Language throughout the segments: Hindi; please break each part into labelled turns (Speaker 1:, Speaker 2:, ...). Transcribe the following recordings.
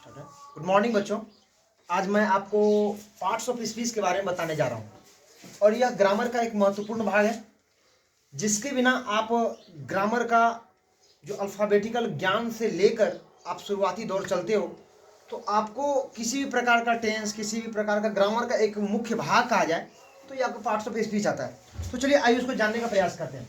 Speaker 1: गुड मॉर्निंग बच्चों। आज मैं आपको पार्ट्स ऑफ स्पीच के बारे में बताने जा रहा हूँ और यह ग्रामर का एक महत्वपूर्ण भाग है जिसके बिना आप ग्रामर का जो अल्फ़ाबेटिकल ज्ञान से लेकर आप शुरुआती दौर चलते हो तो आपको किसी भी प्रकार का टेंस, किसी भी प्रकार का ग्रामर का एक मुख्य भाग कहा जाए तो ये आपको पार्ट्स ऑफ स्पीच आता है। तो चलिए आइए उसको जानने का प्रयास करते हैं।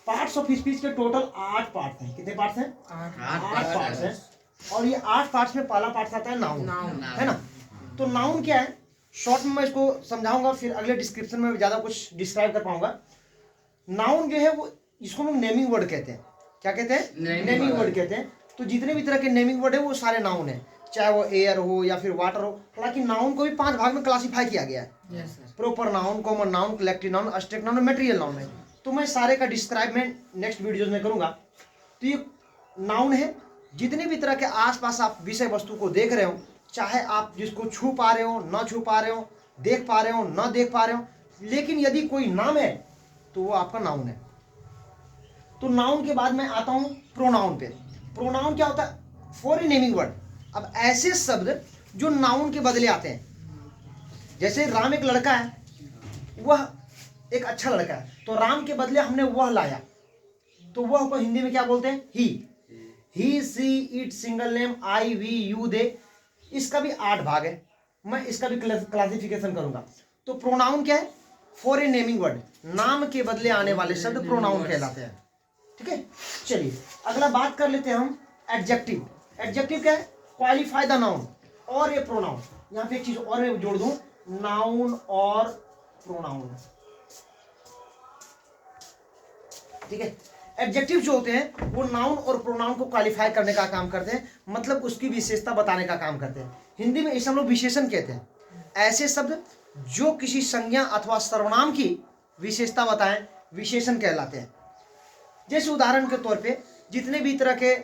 Speaker 1: पार्ट्स ऑफ स्पीच के टोटल 8 पार्ट्स हैं। कितने पार्ट्स हैं? 8 पार्ट्स हैं। और ये 8 पार्ट्स में पहला पार्ट आता है नाउन, है ना। तो नाउन क्या है, शॉर्ट में मैं इसको समझाऊंगा, फिर अगले डिस्क्रिप्शन में ज़्यादा कुछ डिस्क्राइब कर पाऊंगा। नाउन जो है वो इसको हम नेमिंग वर्ड कहते हैं। क्या कहते हैं? नेमिंग वर्ड कहते हैं। तो जितने भी तरह के नेमिंग वर्ड है वो सारे नाउन है, चाहे वो एयर हो या फिर वाटर हो। हालांकि नाउन को भी 5 भाग में क्लासीफाई किया गया है। Proper noun, common noun, collective noun, abstract noun, material noun है। तो मैं सारे का डिस्क्राइब में नेक्स्ट वीडियोज में करूंगा। तो ये नाउन है। जितने भी तरह के आसपास आप विषय वस्तु को देख रहे हो, चाहे आप जिसको छू पा रहे हो, ना छू पा रहे हो, देख पा रहे हो, ना देख पा रहे हो, लेकिन यदि कोई नाम है तो वो आपका नाउन है। तो नाउन के बाद मैं आता हूं प्रोनाउन पे। प्रोनाउन क्या होता है? Foreign naming word. अब ऐसे शब्द जो नाउन के बदले आते हैं, जैसे राम एक लड़का है, वह एक अच्छा लड़का है, तो राम के बदले हमने वह लाया, तो वह को हिंदी में क्या बोलते हैं? He, she, it, single name, I, we, you, they. इसका भी 8 भाग है, मैं इसका भी क्लासिफिकेशन करूंगा। तो प्रोनाउन क्या है? फॉरेन नेमिंग वर्ड, नाम के बदले आने वाले शब्द प्रोनाउन कहलाते हैं। ठीक है, चलिए अगला बात कर लेते हैं हम एडजेक्टिव। एडजेक्टिव क्या है? क्वालिफाई द नाउन और ये प्रोनाउन। यहां पे एक चीज और मैं जोड़ दूं, नाउन और प्रोनाउन। ठीक है, एडजेक्टिव जो होते हैं वो नाउन और प्रोनाउन को क्वालिफाई करने का काम करते हैं, मतलब उसकी विशेषता बताने का काम करते हैं। हिंदी में इसे हम लोग विशेषण कहते हैं। ऐसे शब्द जो किसी संज्ञा अथवा सर्वनाम की विशेषता बताएं विशेषण कहलाते हैं। जैसे उदाहरण के तौर पे जितने भी तरह के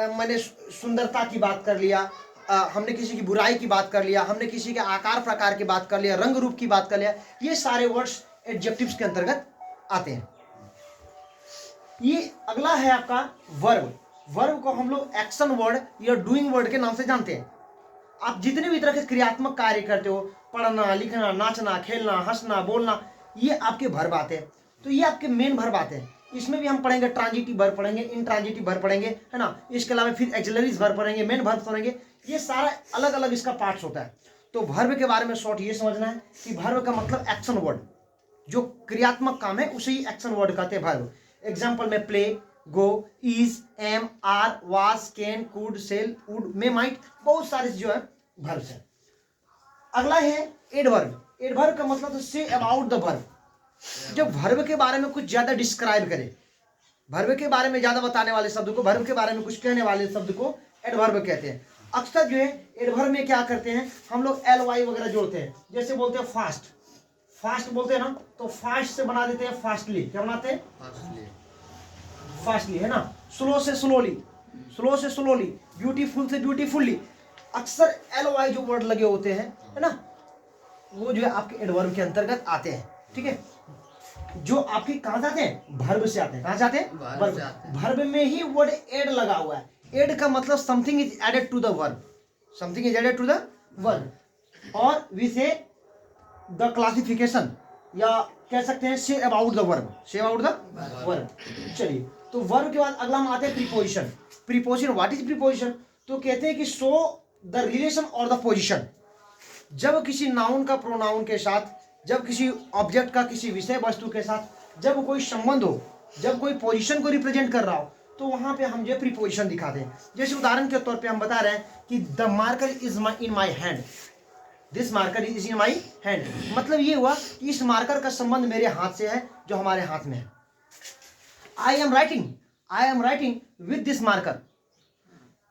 Speaker 1: मैंने सुंदरता की बात कर लिया, हमने किसी की बुराई की बात कर लिया, हमने किसी के आकार प्रकार की बात कर लिया, रंग रूप की बात कर लिया, ये सारे वर्ड्स एडजेक्टिव्स के अंतर्गत आते हैं। ये अगला है आपका वर्ब। वर्ब को हम लोग एक्शन वर्ड या डूइंग वर्ड के नाम से जानते हैं। आप जितने भी तरह के क्रियात्मक कार्य करते हो, पढ़ना, लिखना, नाचना, खेलना, हंसना, बोलना, ये आपके वर्ब आते हैं। तो ये आपके मेन वर्ब आते हैं। इसमें भी हम पढ़ेंगे ट्रांजिटिव वर्ब पढ़ेंगे, इंट्रांजिटिव वर्ब पढ़ेंगे, है ना। इसके अलावा फिर एक्सिलरीज वर्ब पढ़ेंगे, मेन वर्ब पढ़ेंगे। ये सारा अलग अलग इसका पार्ट्स होता है। तो वर्ब के बारे में शॉर्ट ये समझना है कि वर्ब का मतलब एक्शन वर्ड, जो क्रियात्मक काम है उसे ही एक्शन वर्ड कहते हैं वर्ब। एग्जाम्पल में play, go, is, am, are, was, can, could, shall, would, may, might, बहुत सारे जो है वर्ब्स हैं। अगला है एडवर्ब। एडवर्ब का मतलब तो से अबाउट द वर्ब। जब वर्ब के बारे में कुछ ज्यादा डिस्क्राइब करे, वर्ब के बारे में ज्यादा बताने वाले शब्द को, वर्ब के बारे में कुछ कहने वाले शब्द को एडवर्ब कहते हैं। अक्सर जो है एडवर्ब में क्या करते हैं हम लोग एल वाई वगैरह जोड़ते हैं। जैसे बोलते हैं फास्ट, फास्ट बोलते हैं ना, तो फास्ट से बना देते हैं फास्टली। क्या बनाते हैं? फास्टली, है ना। स्लो से स्लोली, स्लो से स्लोली, ब्यूटीफुल से ब्यूटीफुल्ली। अक्सर एल वाई जो वर्ड लगे होते हैं, है ना, वो जो है आपके एडवर्ब के अंतर्गत आते हैं। ठीक है, जो आपके कहां से आते हैं? वर्ब से आते हैं। कहां से आते हैं? वर्ब। वर्ब में ही वर्ड एड लगा हुआ है। एड का मतलब something is added to the verb, something is added to the verb. और वी से द क्लासिफिकेशन, या कह सकते हैं say about the verb, say about the verb. चलिए, तो वर्ब के बाद अगला हम आते हैं preposition. Preposition, what is preposition? तो कहते हैं कि शो द रिलेशन और द पोजिशन। जब किसी नाउन का प्रोनाउन के साथ, जब किसी ऑब्जेक्ट का किसी विषय वस्तु के साथ जब कोई संबंध हो, जब कोई पोजीशन को रिप्रेजेंट कर रहा हो, तो वहां पे हम जो प्रीपोजिशन दिखाते हैं। जैसे उदाहरण के तौर पे हम बता रहे हैं कि the marker is in my hand, this marker is in my hand. मतलब ये हुआ कि इस मार्कर का संबंध मेरे हाथ से है, जो हमारे हाथ में है। I am writing with this marker.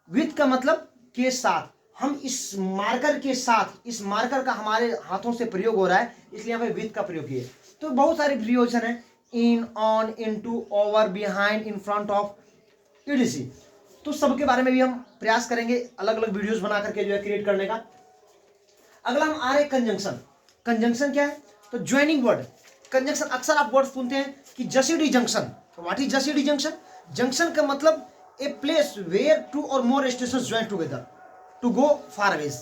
Speaker 1: With का मतलब के साथ, हम इस मार्कर के साथ, इस मार्कर का हमारे हाथों से प्रयोग हो रहा है, इसलिए हमें विद का प्रयोग किए। तो बहुत सारे प्रीपोजिशन है, in, on, into, over, behind, in front of, ETC. तो सबके बारे में भी हम प्रयास करेंगे अलग अलग वीडियोस बना करके जो है क्रिएट करने का। अगला हम आ रहे हैं कंजंक्शन। कंजंक्शन क्या है? तो ज्वाइनिंग वर्ड। कंजंक्शन अक्सर आप वर्ड सुनते हैं कि Jasidih junction. What is Jasidih junction? Junction का मतलब ए प्लेस वेयर टू और more station join together. To go far aways.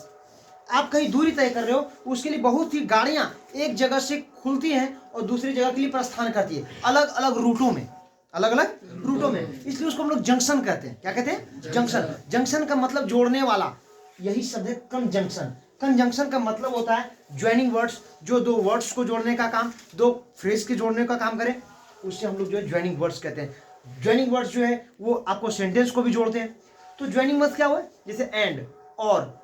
Speaker 1: आप कहीं दूरी तय कर रहे हो, उसके लिए बहुत ही गाड़ियां एक जगह से खुलती हैं और दूसरी जगह के लिए प्रस्थान करती है, अलग अलग रूटों में, अलग अलग रूटों में। इसलिए उसको हम लोग जंक्शन कहते हैं। क्या कहते हैं? जंक्शन। जंक्शन का मतलब जोड़ने वाला, यही शब्द है कंजंक्शन। कंजंक्शन का मतलब होता है ज्वाइनिंग वर्ड्स, जो दो वर्ड्स को जोड़ने का काम, दो फ्रेज के जोड़ने का काम करें, उससे हम लोग जो है ज्वाइनिंग वर्ड्स कहते हैं। ज्वाइनिंग वर्ड्स जो है वो आपको सेंटेंस को भी जोड़ते हैं। तो ज्वाइनिंग वर्ड्स क्या हुआ? जैसे एंड और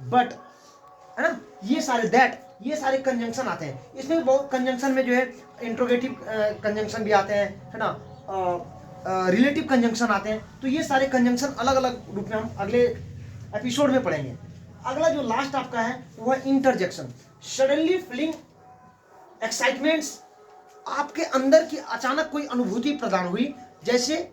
Speaker 1: बट, है ना, ये सारे, दैट, ये सारे कंजंक्शन आते हैं। इसमें बहुत कंजंक्शन में जो है इंट्रोगेटिव कंजंक्शन भी आते हैं, है ना, रिलेटिव कंजंक्शन आते हैं। तो ये सारे कंजंक्शन अलग अलग रूप में हम अगले एपिसोड में पढ़ेंगे। अगला जो लास्ट आपका है वो है इंटरजेक्शन। सडनली फीलिंग एक्साइटमेंट्स, आपके अंदर की अचानक कोई अनुभूति प्रदान हुई, जैसे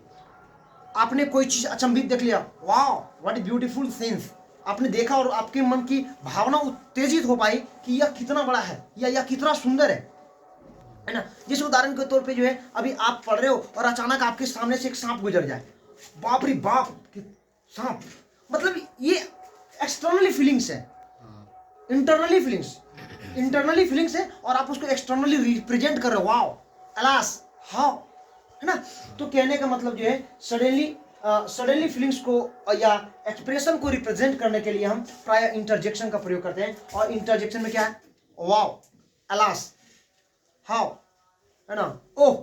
Speaker 1: आपने कोई चीज अचंभित देख लिया, वाह व्हाट ए ब्यूटीफुल सीन्स, आपने देखा और आपके मन की भावना उत्तेजित हो पाई कि यह कितना बड़ा है या यह कितना सुंदर है ना। जिस उदाहरण के तौर पे जो है, अभी आप पढ़ रहे हो और अचानक आपके सामने से एक सांप गुजर जाए, बाप रे बाप सांप, मतलब ये एक्सटर्नली फीलिंग्स है, इंटरनली फीलिंग्स है, और आप उसको एक्सटर्नली रिप्रेजेंट कर रहे हो, वाओ अलास हाउ, है ना। तो कहने का मतलब जो है सडनली फीलिंग्स को या एक्सप्रेशन को रिप्रेजेंट करने के लिए हम प्राय इंटरजेक्शन का प्रयोग करते हैं। और इंटरजेक्शन में क्या है? वाओ, अलास, हाउ, है ना, ओह।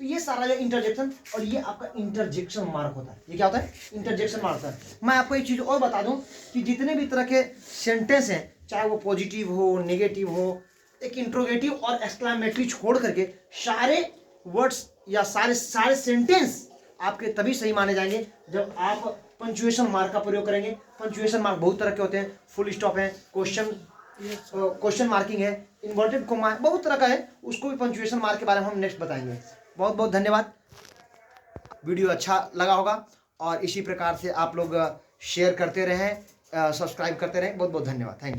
Speaker 1: तो ये सारा जो इंटरजेक्शन, और ये आपका इंटरजेक्शन मार्क होता है। ये क्या होता है? इंटरजेक्शन मार्क होता है। मैं आपको एक चीज और बता दूं कि जितने भी तरह के सेंटेंस हैं, चाहे वो पॉजिटिव हो, नेगेटिव हो, एक इंट्रोगेटिव और एक्सक्लेमेटरी छोड़ करके सारे वर्ड्स या सारे सेंटेंस आपके तभी सही माने जाएंगे जब आप पंक्चुएशन मार्क का प्रयोग करेंगे। पंक्चुएशन मार्क बहुत तरह के होते हैं, फुल स्टॉप है, क्वेश्चन मार्किंग है, इन्वर्टेड कोमा है, बहुत तरह का है। उसको भी पंक्चुएशन मार्क के बारे में हम नेक्स्ट बताएंगे। बहुत बहुत धन्यवाद। वीडियो अच्छा लगा होगा और इसी प्रकार से आप लोग शेयर करते रहें, सब्सक्राइब करते रहें। बहुत बहुत धन्यवाद। Thank you.